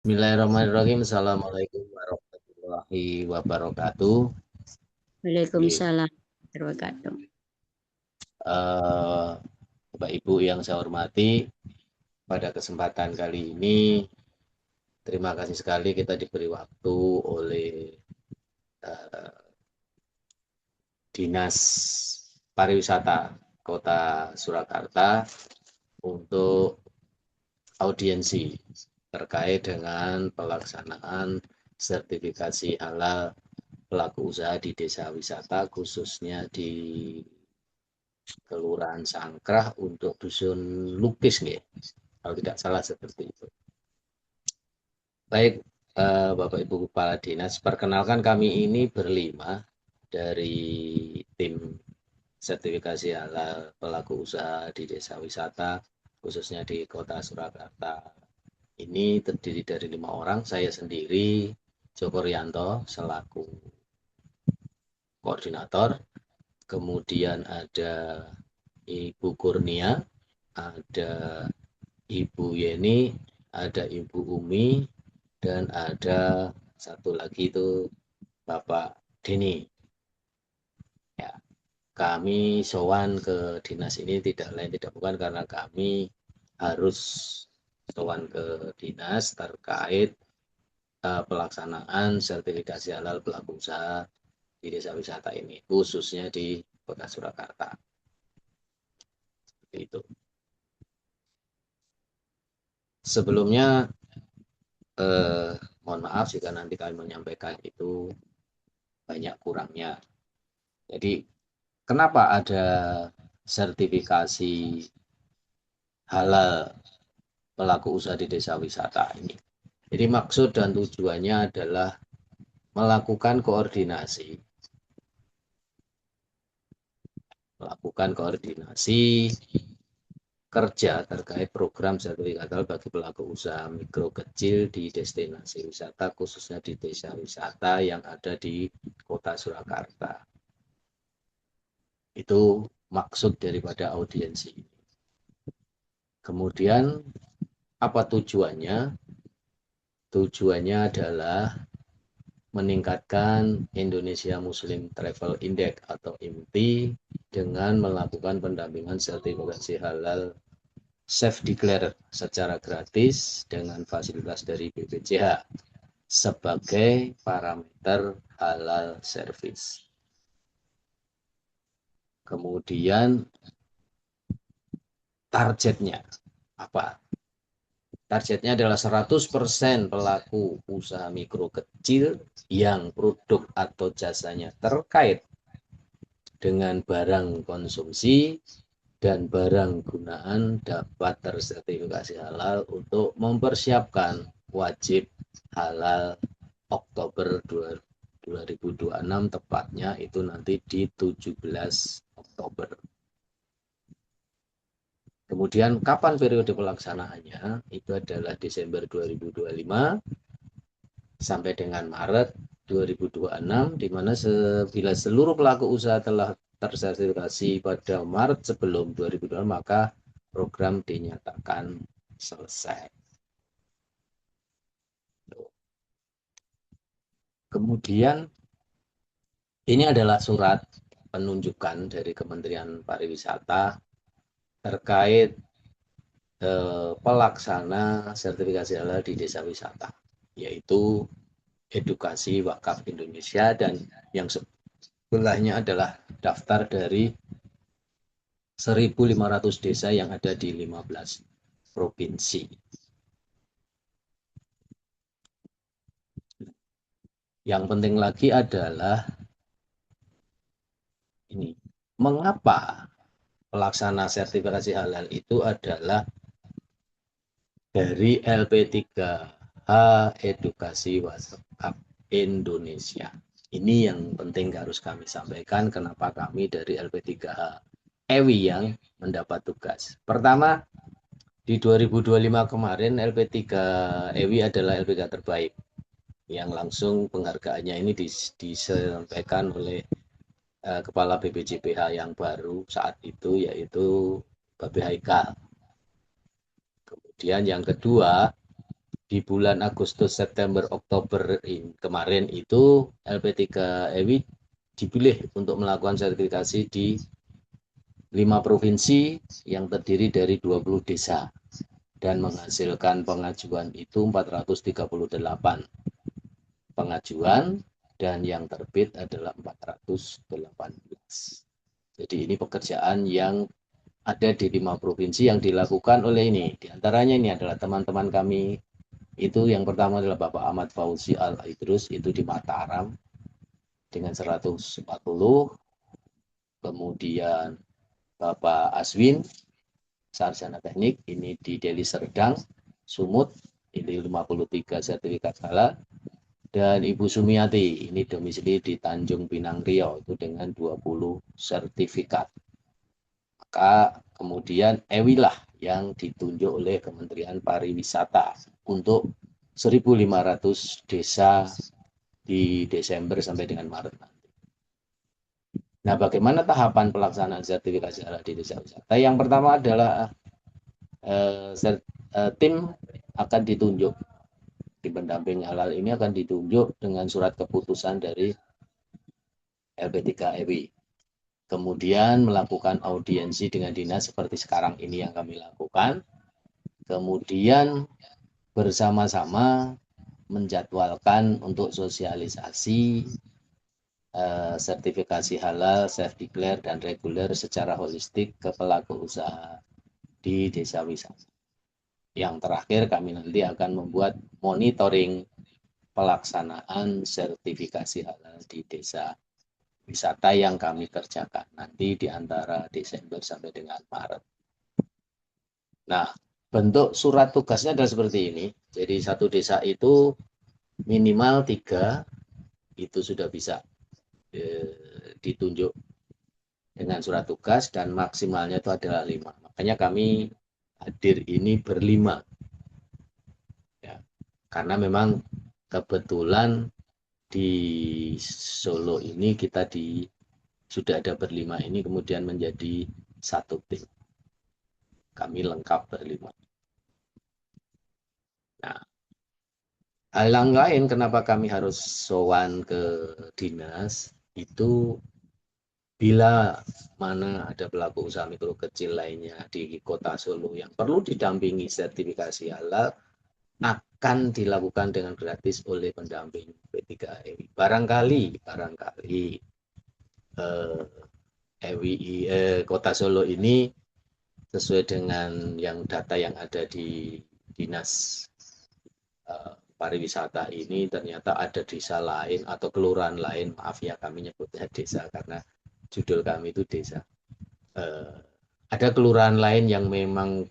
Bismillahirrahmanirrahim. Assalamualaikum warahmatullahi wabarakatuh. Oke. Waalaikumsalam warahmatullahi wabarakatuh. eh, Bapak Ibu yang saya hormati, pada kesempatan kali ini terima kasih sekali kita diberi waktu oleh eh, Dinas Pariwisata Kota Surakarta untuk audiensi terkait dengan pelaksanaan sertifikasi halal pelaku usaha di desa wisata, khususnya di Kelurahan Sangkrah untuk dusun lukis nih, kalau tidak salah seperti itu. Baik, Bapak Ibu Kepala Dinas, perkenalkan kami ini berlima dari tim sertifikasi halal pelaku usaha di desa wisata, khususnya di Kota Surakarta. Ini terdiri dari 5 orang, saya sendiri, Joko Rianto, selaku koordinator, kemudian ada Ibu Kurnia, ada Ibu Yeni, ada Ibu Umi, dan ada satu lagi itu Bapak Deni. Ya, kami sowan ke dinas ini tidak lain tidak bukan karena kami harus sowan ke dinas terkait pelaksanaan sertifikasi halal pelaku usaha di desa wisata ini, khususnya di Kota Surakarta. Seperti itu. Sebelumnya mohon maaf jika nanti kami menyampaikan itu banyak kurangnya. Jadi kenapa ada sertifikasi halal pelaku usaha di desa wisata ini? Jadi maksud dan tujuannya adalah melakukan koordinasi, kerja terkait program sertifikat halal bagi pelaku usaha mikro kecil di destinasi wisata, khususnya di desa wisata yang ada di Kota Surakarta. Itu maksud daripada audiensi. Kemudian apa tujuannya? Tujuannya adalah meningkatkan Indonesia Muslim Travel Index atau IMTI dengan melakukan pendampingan sertifikasi halal self declare secara gratis dengan fasilitas dari BPJH sebagai parameter halal service. Kemudian targetnya apa? Targetnya adalah 100% pelaku usaha mikro kecil yang produk atau jasanya terkait dengan barang konsumsi dan barang gunaan dapat tersertifikasi halal untuk mempersiapkan wajib halal Oktober 2026, tepatnya itu nanti di 17 Oktober. Kemudian kapan periode pelaksanaannya? Itu adalah Desember 2025 sampai dengan Maret 2026, di mana bila seluruh pelaku usaha telah tersertifikasi pada Maret sebelum 2026, maka program dinyatakan selesai. Kemudian ini adalah surat penunjukan dari Kementerian Pariwisata terkait pelaksana sertifikasi halal di desa wisata, yaitu Edukasi Wakaf Indonesia, dan yang sebelahnya adalah daftar dari 1.500 desa yang ada di 15 provinsi. Yang penting lagi adalah ini, mengapa pelaksana sertifikasi halal itu adalah dari LP3H Edukasi Wakaf Indonesia. Ini yang penting harus kami sampaikan kenapa kami dari LP3H EWI yang mendapat tugas. Pertama, di 2025 kemarin LP3 EWI adalah LPK terbaik, yang langsung penghargaannya ini disampaikan oleh Kepala BPJPH yang baru saat itu, yaitu Babe Haikal. Kemudian yang kedua, di bulan Agustus, September, Oktober kemarin itu LP3 EWI dipilih untuk melakukan sertifikasi di 5 provinsi yang terdiri dari 20 desa dan menghasilkan pengajuan itu 438 pengajuan dan yang terbit adalah 418. Jadi ini pekerjaan yang ada di 5 provinsi yang dilakukan oleh ini. Di antaranya ini adalah teman-teman kami. Itu yang pertama adalah Bapak Ahmad Fauzi Al-Idrus, itu di Mataram dengan 140. Kemudian Bapak Aswin, Sarjana Teknik, ini di Deli Serdang, Sumut, ini 53 sertifikat halal. Dan Ibu Sumiati, ini domisili di Tanjung Pinang Riau, itu dengan 20 sertifikat. Maka kemudian Ewilah yang ditunjuk oleh Kementerian Pariwisata untuk 1.500 desa di Desember sampai dengan Maret nanti. Nah, bagaimana tahapan pelaksanaan sertifikasi halal di desa wisata? Yang pertama adalah tim akan ditunjuk. Tim pendamping halal ini akan ditunjuk dengan surat keputusan dari LP3 EWI. Kemudian melakukan audiensi dengan dinas seperti sekarang ini yang kami lakukan. Kemudian bersama-sama menjadwalkan untuk sosialisasi sertifikasi halal, self declare dan reguler secara holistik ke pelaku usaha di desa wisata. Yang terakhir kami nanti akan membuat monitoring pelaksanaan sertifikasi halal di desa wisata yang kami kerjakan nanti di antara Desember sampai dengan Maret. Nah, bentuk surat tugasnya adalah seperti ini. Jadi satu desa itu minimal 3 itu sudah bisa ditunjuk dengan surat tugas dan maksimalnya itu adalah 5. Makanya kami hadir ini berlima. Ya, karena memang kebetulan di Solo ini kita sudah ada berlima ini kemudian menjadi satu tim. Kami lengkap berlima. Nah, hal yang lain kenapa kami harus sowan ke dinas itu bila mana ada pelaku usaha mikro kecil lainnya di kota Solo yang perlu didampingi sertifikasi halal akan dilakukan dengan gratis oleh pendamping P3EWI. Barangkali EWI Kota Solo ini sesuai dengan yang data yang ada di dinas pariwisata ini ternyata ada desa lain atau kelurahan lain, maaf ya kami nyebutnya desa karena judul kami itu desa. Ada kelurahan lain yang memang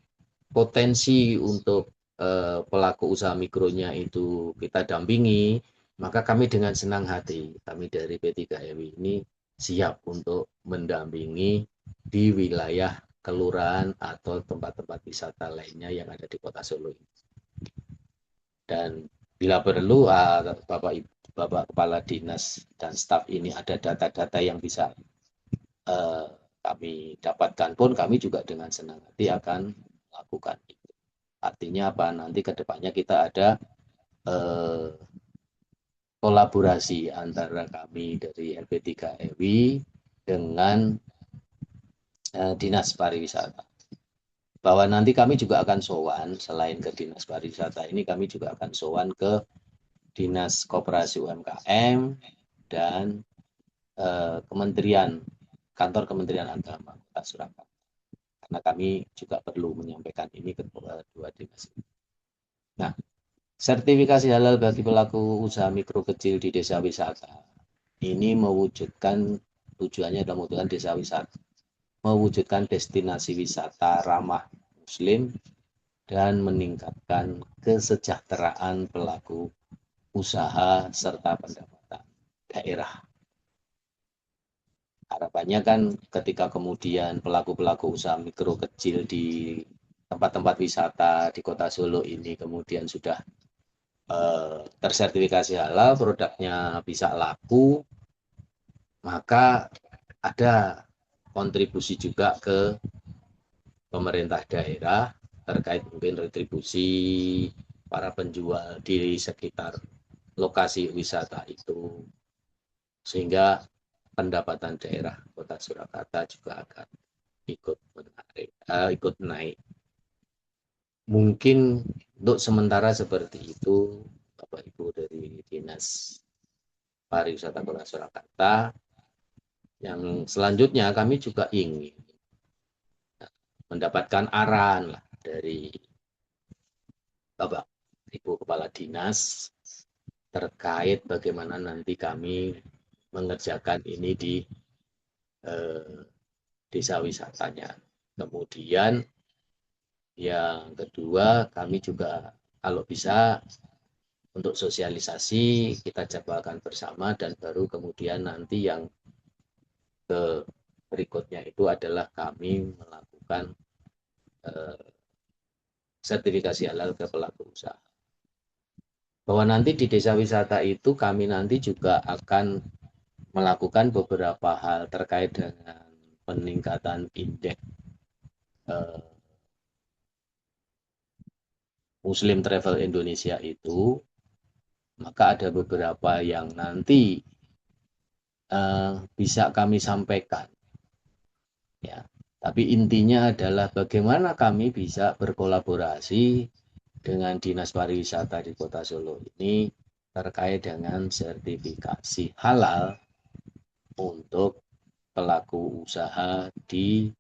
potensi untuk pelaku usaha mikronya itu kita dampingi, maka kami dengan senang hati, kami dari P3EWI ini siap untuk mendampingi di wilayah kelurahan atau tempat-tempat wisata lainnya yang ada di kota Solo ini. Dan bila perlu Bapak Kepala Dinas dan staf ini ada data-data yang bisa kami dapatkan pun kami juga dengan senang hati akan melakukan itu. Artinya apa? Nanti ke depannya kita ada kolaborasi antara kami dari LP3EWI dengan Dinas Pariwisata. Bahwa nanti kami juga akan sowan, selain ke Dinas Pariwisata ini kami juga akan sowan ke Dinas Koperasi UMKM dan kantor Kementerian Agama Kota Surakarta. Karena kami juga perlu menyampaikan ini ke dua dinas ini. Nah, sertifikasi halal bagi pelaku usaha mikro kecil di desa wisata ini mewujudkan tujuannya adalah mewujudkan desa wisata, mewujudkan destinasi wisata ramah Muslim dan meningkatkan kesejahteraan pelaku usaha serta pendapatan daerah. Harapannya kan ketika kemudian pelaku-pelaku usaha mikro kecil di tempat-tempat wisata di kota Solo ini kemudian sudah tersertifikasi halal, produknya bisa laku, maka ada kontribusi juga ke pemerintah daerah terkait mungkin retribusi para penjual di sekitar lokasi wisata itu, sehingga pendapatan daerah Kota Surakarta juga akan ikut naik. Mungkin untuk sementara seperti itu, Bapak Ibu dari Dinas Pariwisata Kota Surakarta. Yang selanjutnya kami juga ingin mendapatkan arahan lah dari Bapak Ibu Kepala Dinas terkait bagaimana nanti kami mengerjakan ini di desa wisatanya. Kemudian yang kedua, kami juga kalau bisa untuk sosialisasi kita jadwalkan bersama, dan baru kemudian nanti yang berikutnya itu adalah kami melakukan sertifikasi halal ke pelaku usaha. Bahwa nanti di desa wisata itu kami nanti juga akan melakukan beberapa hal terkait dengan peningkatan indeks Muslim Travel Indonesia itu, maka ada beberapa yang nanti bisa kami sampaikan. Ya, tapi intinya adalah bagaimana kami bisa berkolaborasi dengan Dinas Pariwisata di Kota Solo ini terkait dengan sertifikasi halal untuk pelaku usaha di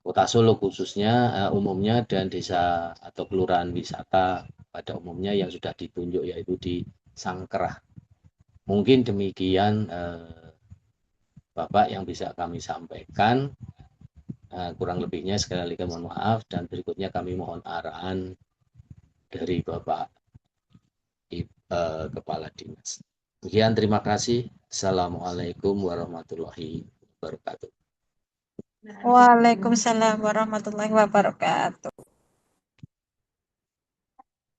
Kota Solo khususnya, umumnya, dan desa atau kelurahan wisata pada umumnya yang sudah ditunjuk, yaitu di Sangkrah. Mungkin demikian Bapak yang bisa kami sampaikan. Kurang lebihnya sekali lagi mohon maaf, dan berikutnya kami mohon arahan dari Bapak Kepala Dinas. Sekian, terima kasih. Assalamualaikum warahmatullahi wabarakatuh. Waalaikumsalam warahmatullahi wabarakatuh.